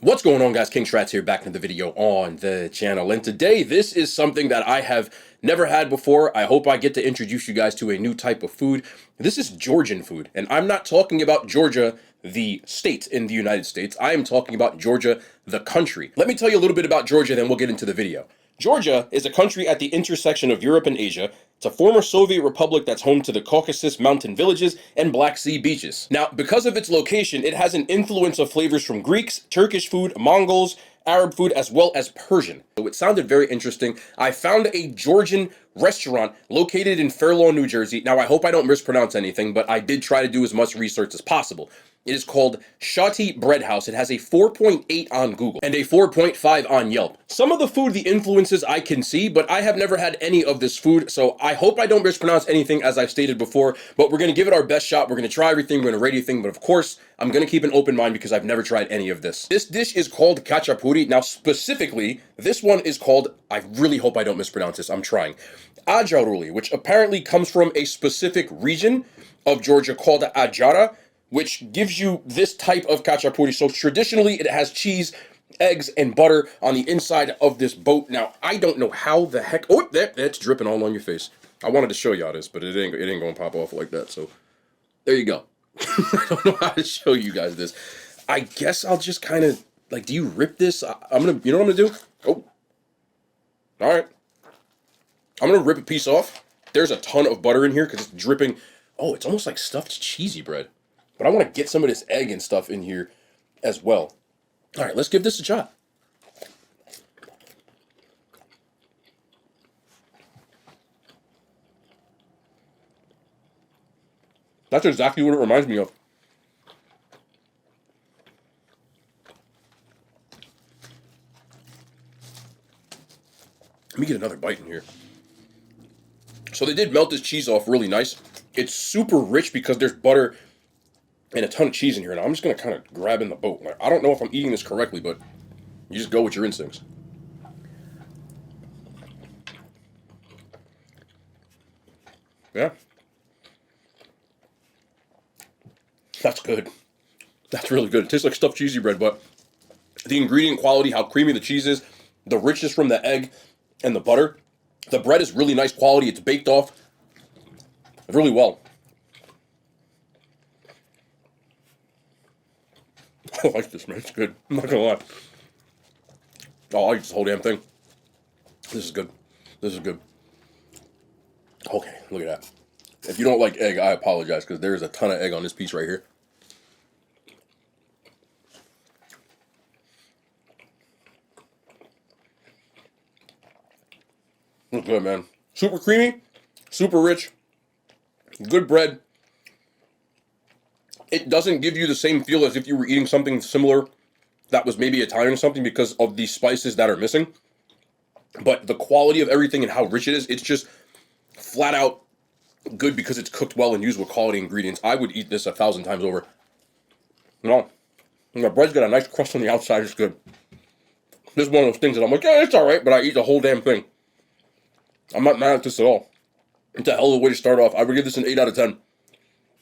What's going on, guys? King Strats here, back in the video on the channel, and today this is something that I have never had before. I hope I get to introduce you guys to a new type of food. This is Georgian food, and I'm not talking about Georgia, the state in the United States. I am talking about Georgia, the country. Let me tell you a little bit about Georgia, then we'll get into the video. Georgia is a country at the intersection of Europe and Asia. It's a former Soviet republic that's home to the Caucasus mountain villages and Black Sea beaches. Now, because of its location, it has an influence of flavors from Greeks, Turkish food, Mongols, Arab food, as well as Persian. So it sounded very interesting. I found a Georgian restaurant located in Fair Lawn, New Jersey. Now, I hope I don't mispronounce anything, but I did try to do as much research as possible. It is called Shoti Bread House. It has a 4.8 on Google and a 4.5 on Yelp. Some of the food, the influences I can see, but I have never had any of this food, so I hope I don't mispronounce anything as I've stated before, but we're going to give it our best shot. We're going to try everything. We're going to rate everything, but of course, I'm going to keep an open mind because I've never tried any of this. This dish is called Khachapuri. Now, specifically, this one is called, I really hope I don't mispronounce this, I'm trying, Acharuli, which apparently comes from a specific region of Georgia called Ajara, which gives you this type of khachapuri. So traditionally, it has cheese, eggs, and butter on the inside of this boat. Now, I don't know how the heck... Oh, that's dripping all on your face. I wanted to show y'all this, but it ain't going to pop off like that. So there you go. I don't know how to show you guys this. I guess I'll just kind of... Like, do you rip this? I'm going to... You know what I'm going to do? Oh. All right. I'm going to rip a piece off. There's a ton of butter in here because it's dripping... Oh, it's almost like stuffed cheesy bread. But I want to get some of this egg and stuff in here as well. All right, let's give this a shot. That's exactly what it reminds me of. Let me get another bite in here. So they did melt this cheese off really nice. It's super rich because there's butter and a ton of cheese in here. Now I'm just going to kind of grab in the boat. Like, I don't know if I'm eating this correctly, but you just go with your instincts. Yeah. That's good. That's really good. It tastes like stuffed cheesy bread, but the ingredient quality, how creamy the cheese is, the richness from the egg and the butter. The bread is really nice quality. It's baked off really well. I like this, man. It's good. I'm not gonna lie. Oh, I like this whole damn thing. This is good. This is good. Okay, look at that. If you don't like egg, I apologize because there is a ton of egg on this piece right here. It's good, man. Super creamy, super rich, good bread. It doesn't give you the same feel as if you were eating something similar that was maybe Italian or something because of the spices that are missing. But the quality of everything and how rich it is, it's just flat out good because it's cooked well and used with quality ingredients. I would eat this 1,000 times over. No, the bread's got a nice crust on the outside. It's good. This is one of those things that I'm like, yeah, it's all right, but I eat the whole damn thing. I'm not mad at this at all. It's a hell of a way to start off. I would give this an 8 out of 10.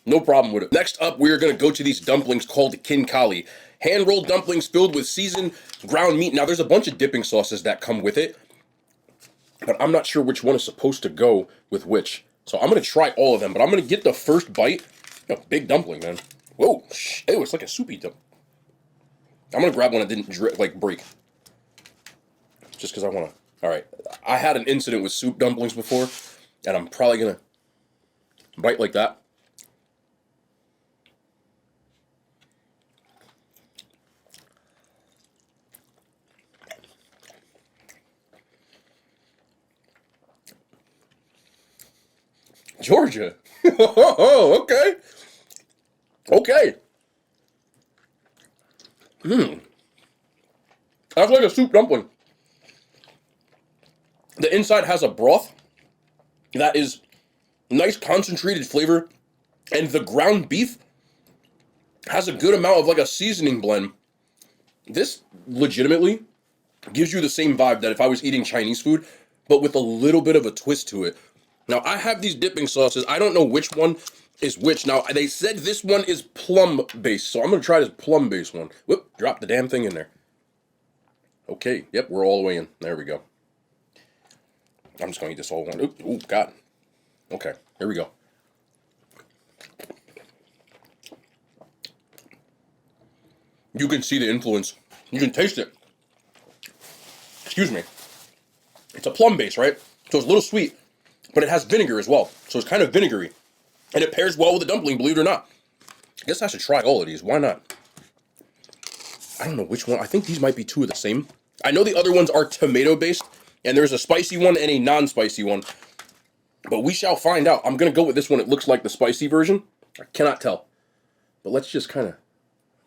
No problem with it. Next up, we are going to go to these dumplings called kinkali. Hand-rolled dumplings filled with seasoned ground meat. Now, there's a bunch of dipping sauces that come with it, but I'm not sure which one is supposed to go with which. So I'm going to try all of them, but I'm going to get the first bite. Big dumpling, man. Whoa. Ew, it's like a soupy dumpling. I'm going to grab one that didn't, break. Just because I want to. All right. I had an incident with soup dumplings before, and I'm probably going to bite like that. Georgia. Oh, okay. Okay. That's like a soup dumpling. The inside has a broth that is nice concentrated flavor, and the ground beef has a good amount of like a seasoning blend. This legitimately gives you the same vibe that if I was eating Chinese food, but with a little bit of a twist to it. Now, I have these dipping sauces. I don't know which one is which. Now, they said this one is plum-based, so I'm going to try this plum-based one. Whoop, drop the damn thing in there. Okay, yep, we're all the way in. There we go. I'm just going to eat this whole one. Ooh, God. Okay, here we go. You can see the influence. You can taste it. Excuse me. It's a plum base, right? So it's a little sweet, but it has vinegar as well. So it's kind of vinegary. And it pairs well with the dumpling, believe it or not. I guess I should try all of these. Why not? I don't know which one. I think these might be two of the same. I know the other ones are tomato-based, and there's a spicy one and a non-spicy one. But we shall find out. I'm going to go with this one. It looks like the spicy version. I cannot tell. But let's just kind of...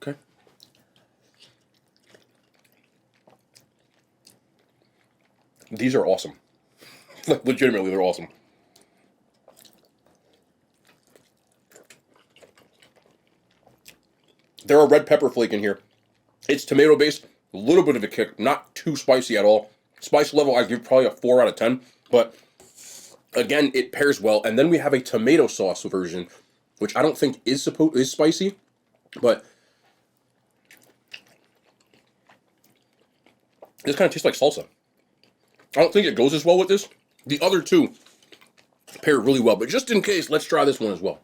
Okay. These are awesome. Like, legitimately, they're awesome. There are red pepper flake in here. It's tomato based, a little bit of a kick, not too spicy at all. Spice level, I give probably a 4 out of 10. But again, it pairs well. And then we have a tomato sauce version, which I don't think is spicy, but this kind of tastes like salsa. I don't think it goes as well with this. The other two pair really well, but just in case, let's try this one as well.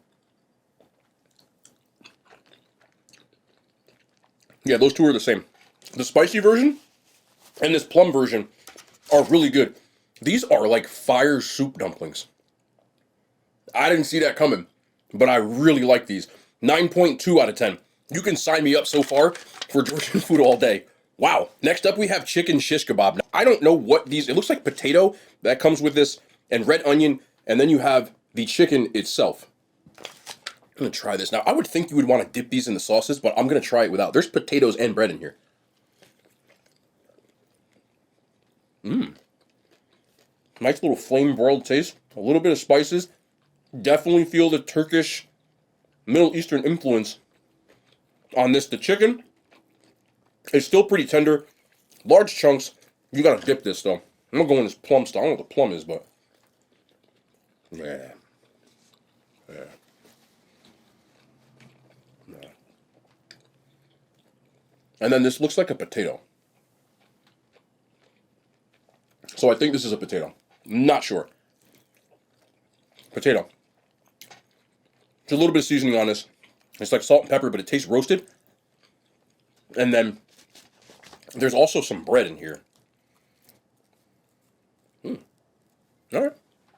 Yeah, those two are the same. The spicy version and this plum version are really good. These are like fire soup dumplings. I didn't see that coming, but I really like these. 9.2 out of 10. You can sign me up so far for Georgian food all day. Wow. Next up, we have chicken shish kebab. Now, I don't know what these... It looks like potato that comes with this and red onion, and then you have the chicken itself. I'm going to try this. Now, I would think you would want to dip these in the sauces, but I'm going to try it without. There's potatoes and bread in here. Nice little flame broiled taste. A little bit of spices. Definitely feel the Turkish, Middle Eastern influence on this. The chicken is still pretty tender. Large chunks. You got to dip this, though. I'm going to go in this plum style. I don't know what the plum is, but... Yeah. Yeah. And then this looks like a potato. So I think this is a potato. Not sure. Potato. There's a little bit of seasoning on this. It's like salt and pepper, but it tastes roasted. And then there's also some bread in here. Alright.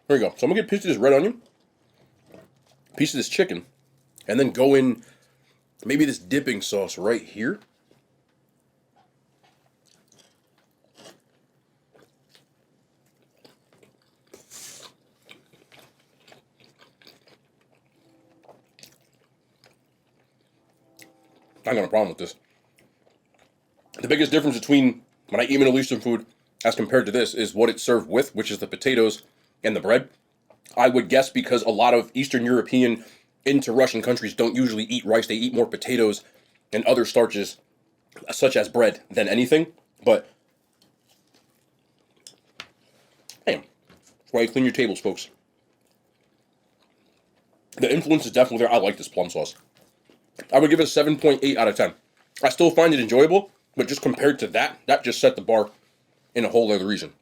Here we go. So I'm going to get a piece of this red onion, a piece of this chicken, and then go in maybe this dipping sauce right here. I got a problem with this. The biggest difference between when I eat Middle Eastern food as compared to this is what it's served with, which is the potatoes and the bread. I would guess because a lot of Eastern European into Russian countries don't usually eat rice. They eat more potatoes and other starches, such as bread, than anything. But, damn, that's why you clean your tables, folks. The influence is definitely there. I like this plum sauce. I would give it a 7.8 out of 10. I still find it enjoyable, but just compared to that, that just set the bar in a whole other region.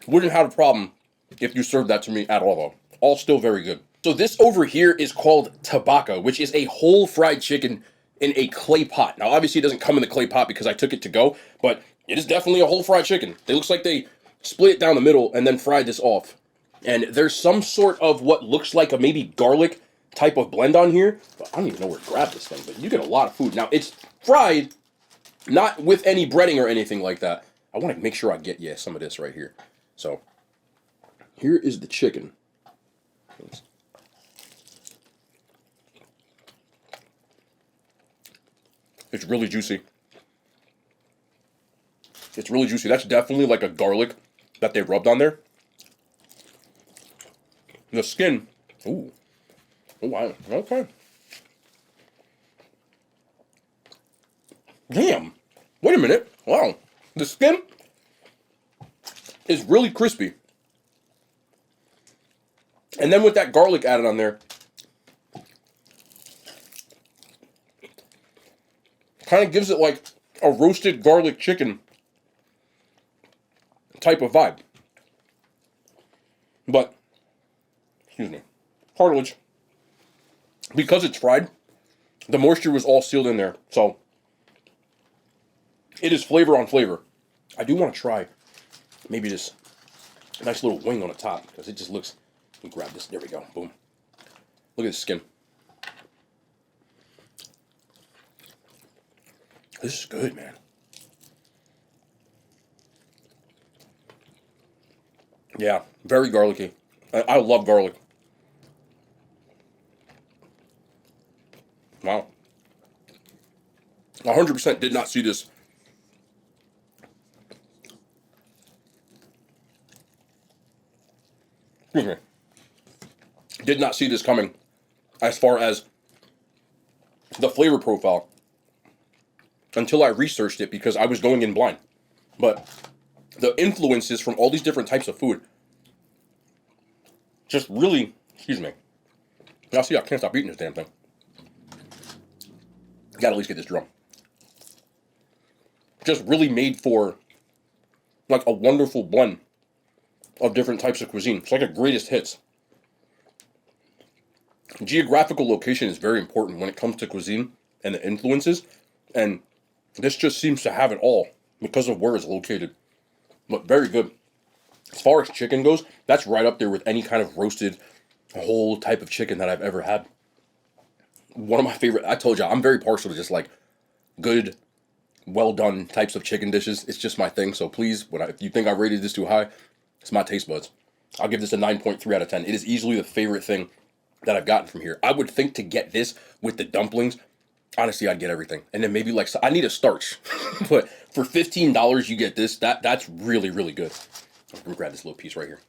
Wouldn't have a problem if you served that to me at all, though. All still very good. So this over here is called tabaka, which is a whole fried chicken in a clay pot. Now, obviously, it doesn't come in the clay pot because I took it to go, but it is definitely a whole fried chicken. It looks like they split it down the middle and then fried this off. And there's some sort of what looks like a maybe garlic type of blend on here. But I don't even know where to grab this thing, but you get a lot of food. Now, it's fried, not with any breading or anything like that. I want to make sure I get, yeah, some of this right here. So, here is the chicken. It's really juicy. It's really juicy. That's definitely like a garlic that they rubbed on there. The skin, ooh. Oh, wow. Okay. Damn. Wait a minute. Wow. The skin is really crispy. And then with that garlic added on there, kind of gives it like a roasted garlic chicken type of vibe. But, excuse me, cartilage, because it's fried, the moisture was all sealed in there. So, it is flavor on flavor. I do want to try maybe this nice little wing on the top, because it just looks, let me grab this, there we go, boom. Look at the skin. This is good, man. Yeah, very garlicky. I love garlic. Wow. 100% did not see this. Excuse me. Did not see this coming as far as the flavor profile until I researched it, because I was going in blind. But the influences from all these different types of food just really, excuse me. Now see, I can't stop eating this damn thing. Gotta at least get this drum. Just really made for like a wonderful blend of different types of cuisine. It's like a greatest hits. Geographical location is very important when it comes to cuisine and the influences, and this just seems to have it all because of where it's located. But very good. As far as chicken goes, that's right up there with any kind of roasted whole type of chicken that I've ever had. One of my favorite, I told you, I'm very partial to just like good, well done types of chicken dishes. It's just my thing. So please, if you think I rated this too high, it's my taste buds. I'll give this a 9.3 out of 10. It is easily the favorite thing that I've gotten from here. I would think to get this with the dumplings, honestly, I'd get everything. And then maybe like, I need a starch. But for $15, you get this. That's really, really good. I'm going to grab this little piece right here.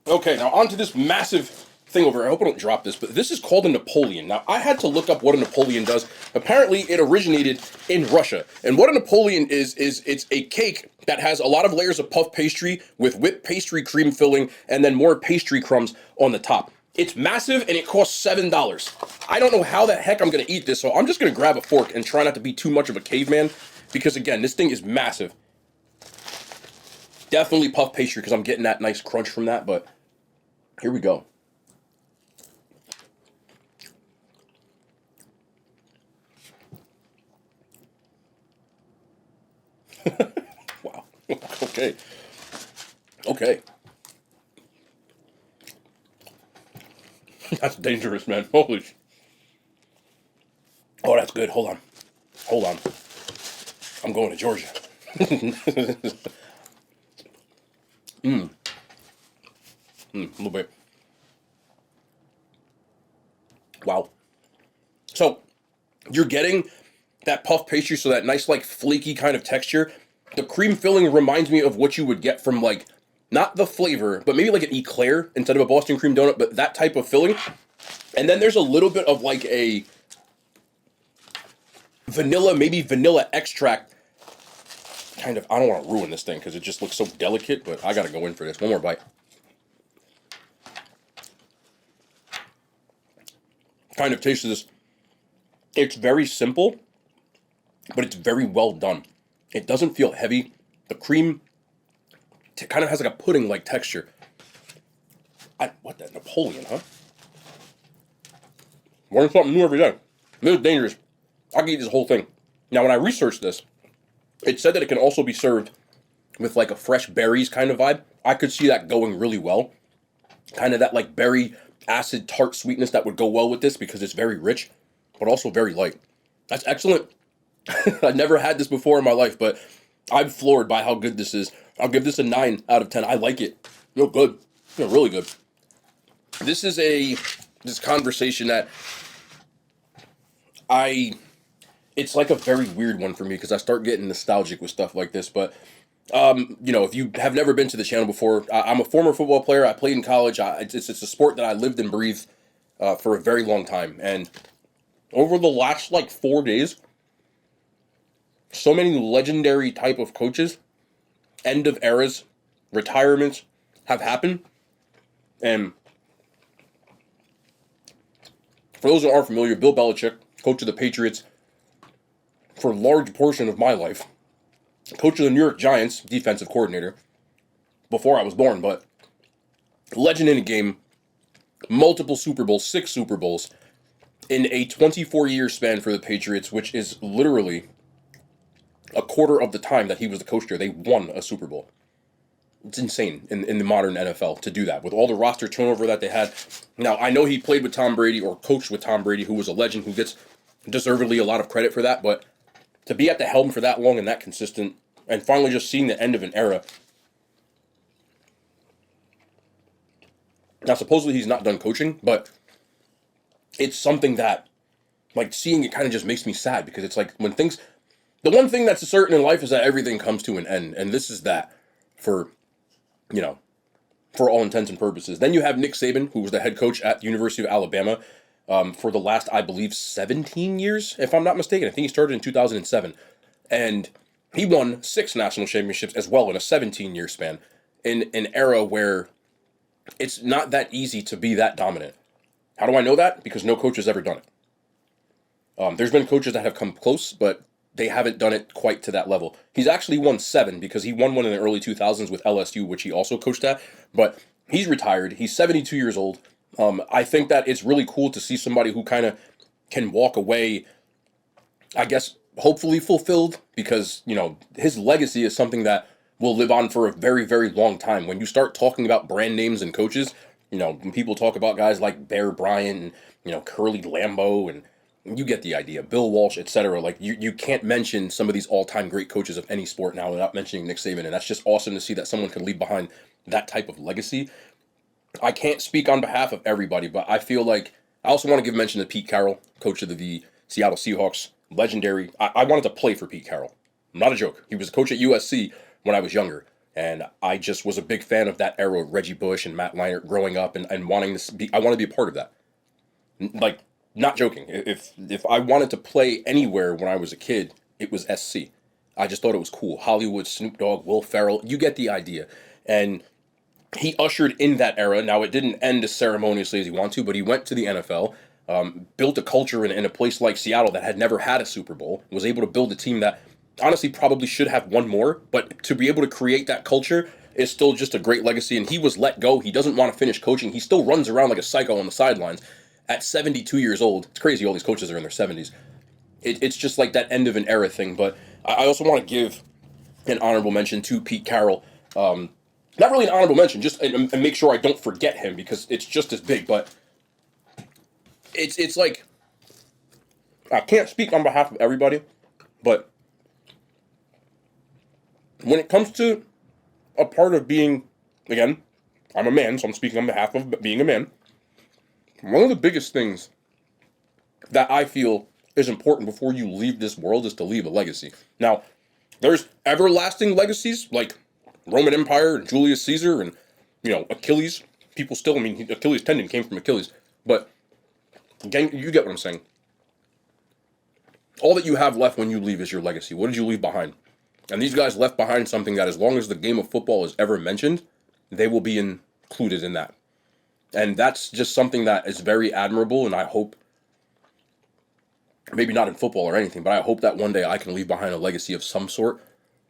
Okay, now onto this massive thing over here. I hope I don't drop this, but this is called a Napoleon. Now, I had to look up what a Napoleon does. Apparently, it originated in Russia. And what a Napoleon is it's a cake that has a lot of layers of puff pastry with whipped pastry cream filling and then more pastry crumbs on the top. It's massive and it costs $7. I don't know how the heck I'm going to eat this, so I'm just going to grab a fork and try not to be too much of a caveman, because again, this thing is massive. Definitely puff pastry because I'm getting that nice crunch from that, but here we go. Wow. Okay. Okay. That's dangerous, man. Holy sh... Oh, that's good. Hold on. Hold on. I'm going to Georgia. A little bit. Wow. So, you're getting that puff pastry, so that nice, like, flaky kind of texture. The cream filling reminds me of what you would get from, like, not the flavor, but maybe like an eclair instead of a Boston cream donut, but that type of filling. And then there's a little bit of, like, a vanilla, maybe vanilla extract. Kind of, I don't want to ruin this thing because it just looks so delicate, but I got to go in for this. One more bite. Kind of taste of this. It's very simple, but it's very well done. It doesn't feel heavy. The cream kind of has like a pudding-like texture. What the Napoleon, huh? Learn something new every day. This is dangerous. I can eat this whole thing. Now, when I researched this, it said that it can also be served with like a fresh berries kind of vibe. I could see that going really well. Kind of that like berry acid tart sweetness that would go well with this because it's very rich, but also very light. That's excellent. I've never had this before in my life, but I'm floored by how good this is. I'll give this a 9 out of 10. I like it. Feel good. Feel really good. This is this conversation that it's like a very weird one for me because I start getting nostalgic with stuff like this, but you know, if you have never been to the channel before, I'm a former football player. I played in college. It's a sport that I lived and breathed for a very long time. And over the last like 4 days, so many legendary type of coaches, end of eras, retirements have happened. And for those who aren't familiar, Bill Belichick, coach of the Patriots, for a large portion of my life, coach of the New York Giants, defensive coordinator, before I was born, but legend in a game, multiple Super Bowls, 6 Super Bowls, in a 24-year span for the Patriots, which is literally a quarter of the time that he was the coach there. They won a Super Bowl. It's insane in the modern NFL to do that with all the roster turnover that they had. Now, I know he played with Tom Brady or coached with Tom Brady, who was a legend, who gets deservedly a lot of credit for that, but to be at the helm for that long and that consistent, and finally just seeing the end of an era. Now, supposedly he's not done coaching, but it's something that, like, seeing it kind of just makes me sad, because it's like when things, the one thing that's certain in life is that everything comes to an end, and this is that for, you know, for all intents and purposes. Then you have Nick Saban, who was the head coach at the University of Alabama for the last, I believe, 17 years, if I'm not mistaken. I think he started in 2007. And he won 6 national championships as well in a 17-year span, in an era where it's not that easy to be that dominant. How do I know that? Because no coach has ever done it. There's been coaches that have come close, but they haven't done it quite to that level. He's actually won 7, because he won one in the early 2000s with LSU, which he also coached at. But he's retired. He's 72 years old. I think that it's really cool to see somebody who kind of can walk away, I guess, hopefully fulfilled, because, you know, his legacy is something that will live on for a very, very long time. When you start talking about brand names and coaches, you know, when people talk about guys like Bear Bryant and, you know, Curly Lambeau, and you get the idea, Bill Walsh, etc. Like, you can't mention some of these all-time great coaches of any sport now without mentioning Nick Saban, and that's just awesome to see that someone can leave behind that type of legacy. I can't speak on behalf of everybody, but I feel like I also want to give mention to Pete Carroll, coach of the Seattle Seahawks, legendary. I wanted to play for Pete Carroll. Not a joke. He was a coach at USC when I was younger, and I just was a big fan of that era of Reggie Bush and Matt Leinart growing up, and wanting to be. I want to be a part of that. Like, not joking. If I wanted to play anywhere when I was a kid, it was SC. I just thought it was cool. Hollywood, Snoop Dogg, Will Ferrell. You get the idea. And he ushered in that era. Now, it didn't end as ceremoniously as he wanted to, but he went to the NFL, built a culture in a place like Seattle that had never had a Super Bowl, was able to build a team that honestly probably should have won more, but to be able to create that culture is still just a great legacy. And he was let go. He doesn't want to finish coaching. He still runs around like a psycho on the sidelines at 72 years old. It's crazy all these coaches are in their 70s. It's just like that end of an era thing. But I also want to give an honorable mention to Pete Carroll. Not really an honorable mention, just and make sure I don't forget him, because it's just as big. But it's like, I can't speak on behalf of everybody, but when it comes to a part of being, again, I'm a man, so I'm speaking on behalf of being a man. One of the biggest things that I feel is important before you leave this world is to leave a legacy. Now, there's everlasting legacies like Roman Empire and Julius Caesar and, you know, Achilles. People still, I mean, Achilles' tendon came from Achilles. But, again, you get what I'm saying. All that you have left when you leave is your legacy. What did you leave behind? And these guys left behind something that, as long as the game of football is ever mentioned, they will be included in that. And that's just something that is very admirable, and I hope, maybe not in football or anything, but I hope that one day I can leave behind a legacy of some sort.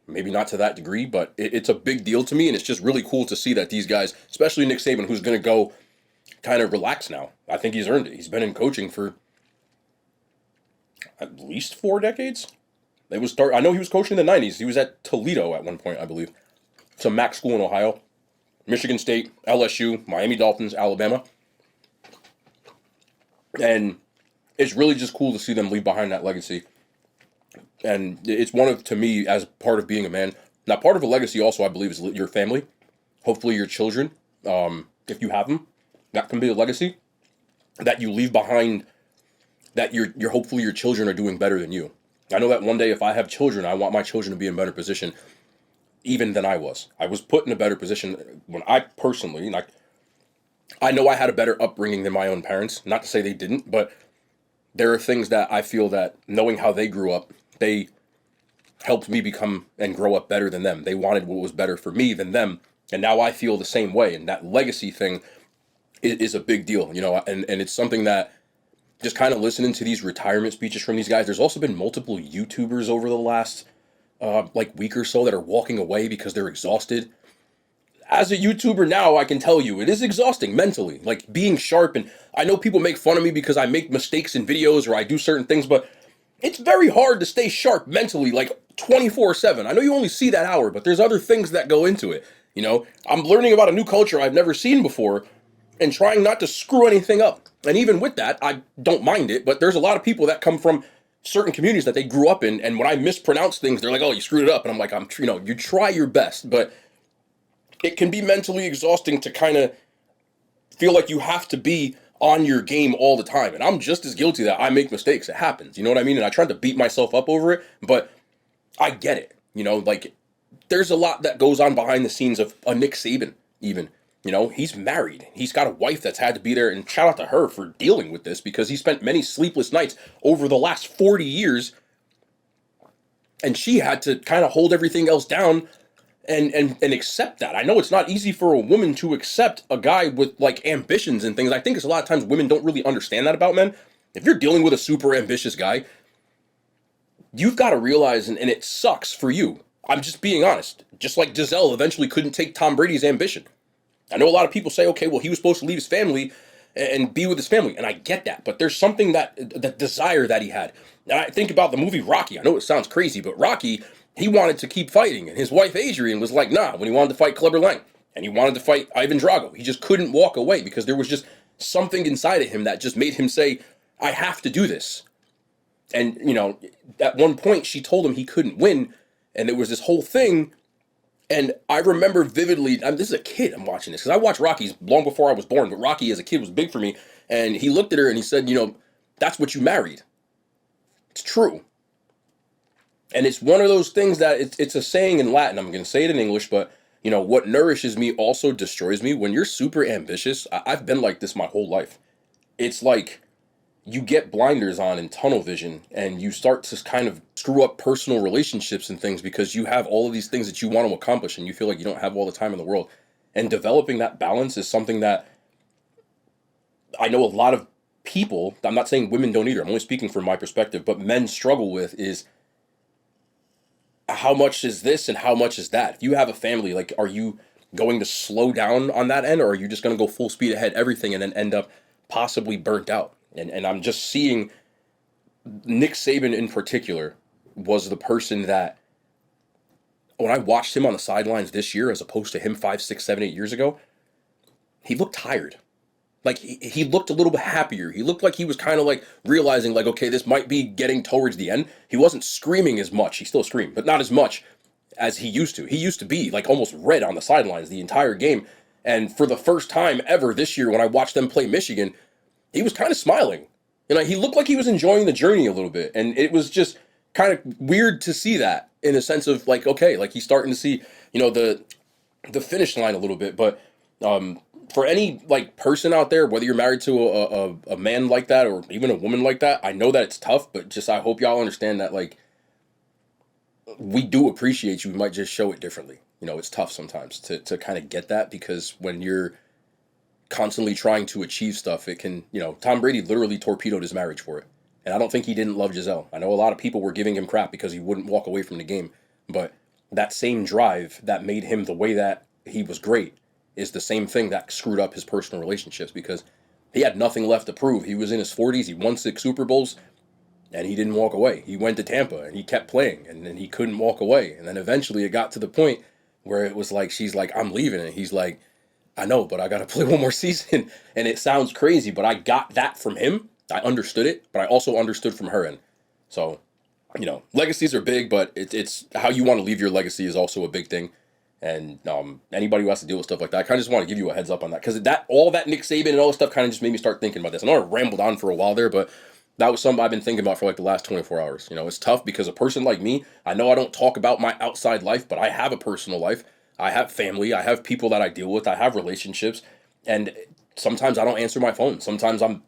Maybe not to that degree, but it's a big deal to me, and it's just really cool to see that these guys, especially Nick Saban, who's going to go kind of relax now. I think he's earned it. He's been in coaching for at least 4 decades. I know he was coaching in the 90s. He was at Toledo at one point, I believe. It's a MAC school in Ohio. Michigan State, LSU, Miami Dolphins, Alabama. And it's really just cool to see them leave behind that legacy. And it's one of, to me, as part of being a man. Now, part of a legacy also, I believe, is your family. Hopefully your children, if you have them. That can be a legacy that you leave behind, that hopefully your children are doing better than you. I know that one day if I have children, I want my children to be in a better position even than I was. I was put in a better position when I personally, like, I know I had a better upbringing than my own parents. Not to say they didn't, but there are things that I feel that knowing how they grew up, they helped me become and grow up better than them. They wanted what was better for me than them. And now I feel the same way. And that legacy thing is a big deal, you know, and it's something that just kind of listening to these retirement speeches from these guys. There's also been multiple YouTubers over the last like week or so that are walking away because they're exhausted. As a YouTuber now, I can tell you it is exhausting mentally, like being sharp. And I know people make fun of me because I make mistakes in videos or I do certain things, but it's very hard to stay sharp mentally, like 24/7. I know you only see that hour, but there's other things that go into it. You know, I'm learning about a new culture I've never seen before and trying not to screw anything up. And even with that, I don't mind it, but there's a lot of people that come from certain communities that they grew up in, and when I mispronounce things, they're like, "Oh, you screwed it up." And I'm like, you try your best, but it can be mentally exhausting to kind of feel like you have to be on your game all the time. And I'm just as guilty that I make mistakes. It happens. You know what I mean? And I tried to beat myself up over it, but I get it. You know, like there's a lot that goes on behind the scenes of a Nick Saban, even. You know, he's married. He's got a wife that's had to be there. And shout out to her for dealing with this because he spent many sleepless nights over the last 40 years. And she had to kind of hold everything else down and accept that. I know it's not easy for a woman to accept a guy with like ambitions and things. I think it's a lot of times women don't really understand that about men. If you're dealing with a super ambitious guy, you've got to realize, and it sucks for you. I'm just being honest. Just like Giselle eventually couldn't take Tom Brady's ambition. I know a lot of people say, okay, well, he was supposed to leave his family and be with his family. And I get that. But there's something that desire that he had. And I think about the movie Rocky. I know it sounds crazy, but Rocky, he wanted to keep fighting. And his wife, Adrian, was like, nah, when he wanted to fight Clubber Lang. And he wanted to fight Ivan Drago. He just couldn't walk away because there was just something inside of him that just made him say, I have to do this. And, you know, at one point she told him he couldn't win. And there was this whole thing. And I remember vividly, this is a kid I'm watching this, because I watched Rockies long before I was born, but Rocky as a kid was big for me. And he looked at her and he said, you know, that's what you married. It's true. And it's one of those things that it's a saying in Latin. I'm going to say it in English, but, you know, what nourishes me also destroys me. When you're super ambitious, I've been like this my whole life. It's like you get blinders on and tunnel vision and you start to kind of screw up personal relationships and things because you have all of these things that you want to accomplish and you feel like you don't have all the time in the world. And developing that balance is something that I know a lot of people, I'm not saying women don't either, I'm only speaking from my perspective, but men struggle with is how much is this and how much is that? If you have a family, like, are you going to slow down on that end or are you just going to go full speed ahead, everything, and then end up possibly burnt out? And I'm just seeing Nick Saban in particular was the person that when I watched him on the sidelines this year, as opposed to him 5, 6, 7, 8 years ago, he looked tired. Like he looked a little bit happier. He looked like he was kind of like realizing like, okay, this might be getting towards the end. He wasn't screaming as much. He still screamed, but not as much as he used to. He used to be like almost red on the sidelines the entire game. And for the first time ever this year, when I watched them play Michigan, he was kind of smiling. You know, he looked like he was enjoying the journey a little bit. And it was just kind of weird to see that in a sense of like, okay, like he's starting to see, you know, the finish line a little bit. But for any like person out there, whether you're married to a man like that or even a woman like that, I know that it's tough, but just I hope y'all understand that like we do appreciate you. We might just show it differently. You know, it's tough sometimes to kind of get that because when you're constantly trying to achieve stuff, it can, you know, Tom Brady literally torpedoed his marriage for it. And I don't think he didn't love Giselle. I know a lot of people were giving him crap because he wouldn't walk away from the game. But that same drive that made him the way that he was great is the same thing that screwed up his personal relationships because he had nothing left to prove. He was in his 40s. He won 6 Super Bowls and he didn't walk away. He went to Tampa and he kept playing and then he couldn't walk away. And then eventually it got to the point where it was like, she's like, I'm leaving. And he's like, I know, but I got to play one more season. And it sounds crazy, but I got that from him. I understood it, but I also understood from her end. So, you know, legacies are big, but it's how you want to leave your legacy is also a big thing. And anybody who has to deal with stuff like that, I kind of just want to give you a heads up on that. Because all that Nick Saban and all this stuff kind of just made me start thinking about this. I know I rambled on for a while there, but that was something I've been thinking about for like the last 24 hours. You know, it's tough because a person like me, I know I don't talk about my outside life, but I have a personal life. I have family. I have people that I deal with. I have relationships. And sometimes I don't answer my phone. Sometimes I'm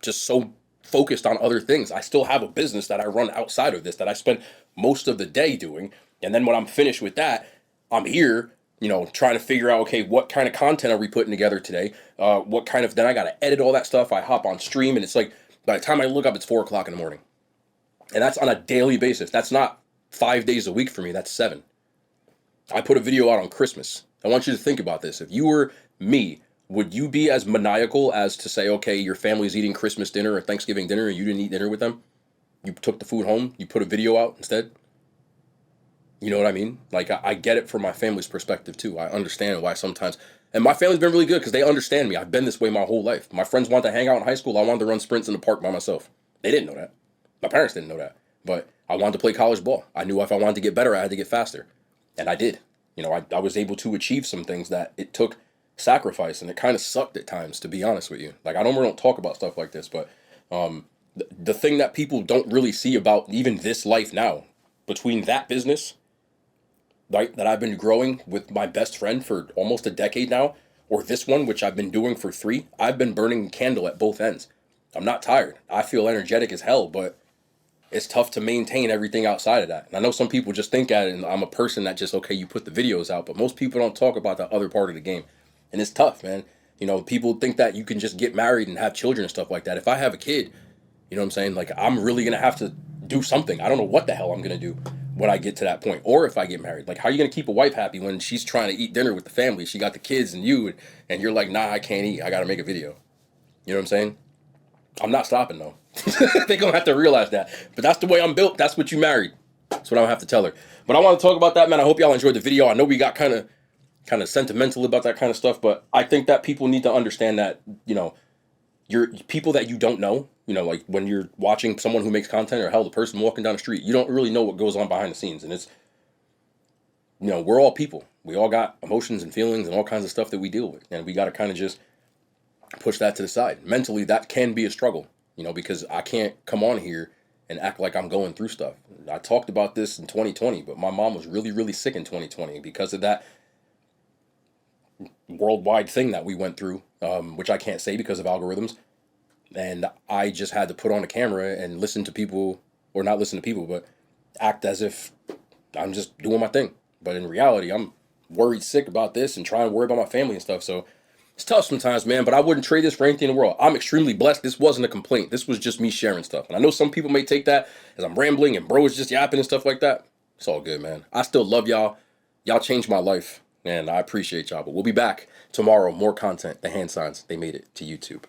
just so focused on other things. I still have a business that I run outside of this that I spend most of the day doing. And then when I'm finished with that, I'm here, you know, trying to figure out, okay, what kind of content are we putting together today? Then I got to edit all that stuff. I hop on stream and it's like, by the time I look up, it's 4 o'clock in the morning. And that's on a daily basis. That's not 5 days a week for me, that's 7. I put a video out on Christmas. I want you to think about this. If you were me, would you be as maniacal as to say, okay, your family's eating Christmas dinner or Thanksgiving dinner and you didn't eat dinner with them? You took the food home, you put a video out instead? You know what I mean? Like, I get it from my family's perspective too. I understand why sometimes, and my family's been really good because they understand me. I've been this way my whole life. My friends wanted to hang out in high school. I wanted to run sprints in the park by myself. They didn't know that. My parents didn't know that. But I wanted to play college ball. I knew if I wanted to get better, I had to get faster. And I did. You know, I was able to achieve some things that it took sacrifice, and it kind of sucked at times, to be honest with you. Like, I don't talk about stuff like this, but the thing that people don't really see about even this life now, between that business, right, that I've been growing with my best friend for almost a decade now, or this one, which I've been doing for 3, I've been burning candle at both ends. I'm not tired. I feel energetic as hell, but it's tough to maintain everything outside of that. And I know some people just think at it, and I'm a person that just, okay, you put the videos out, but most people don't talk about the other part of the game. And it's tough, man. You know, people think that you can just get married and have children and stuff like that. If I have a kid, you know what I'm saying? Like, I'm really going to have to do something. I don't know what the hell I'm going to do when I get to that point. Or if I get married. Like, how are you going to keep a wife happy when she's trying to eat dinner with the family? She got the kids and you, and you're like, nah, I can't eat. I got to make a video. You know what I'm saying? I'm not stopping, though. They're going to have to realize that. But that's the way I'm built. That's what you married. That's what I have to tell her. But I want to talk about that, man. I hope y'all enjoyed the video. I know we got kind of sentimental about that kind of stuff, but I think that people need to understand that, you know, you're people that you don't know, you know, like when you're watching someone who makes content, or hell, the person walking down the street, you don't really know what goes on behind the scenes. And it's, you know, we're all people. We all got emotions and feelings and all kinds of stuff that we deal with. And we got to kind of just push that to the side. Mentally, that can be a struggle, you know, because I can't come on here and act like I'm going through stuff. I talked about this in 2020, but my mom was really, really sick in 2020 because of that worldwide thing that we went through, which I can't say because of algorithms. And I just had to put on a camera and listen to people, or not listen to people, but act as if I'm just doing my thing. But in reality, I'm worried sick about this and trying to worry about my family and stuff. So it's tough sometimes, man, but I wouldn't trade this for anything in the world. I'm extremely blessed. This wasn't a complaint. This was just me sharing stuff. And I know some people may take that as I'm rambling and bro is just yapping and stuff like that. It's all good, man. I still love y'all. Y'all changed my life, and I appreciate y'all. But we'll be back tomorrow. More content. The hand signs, they made it to YouTube.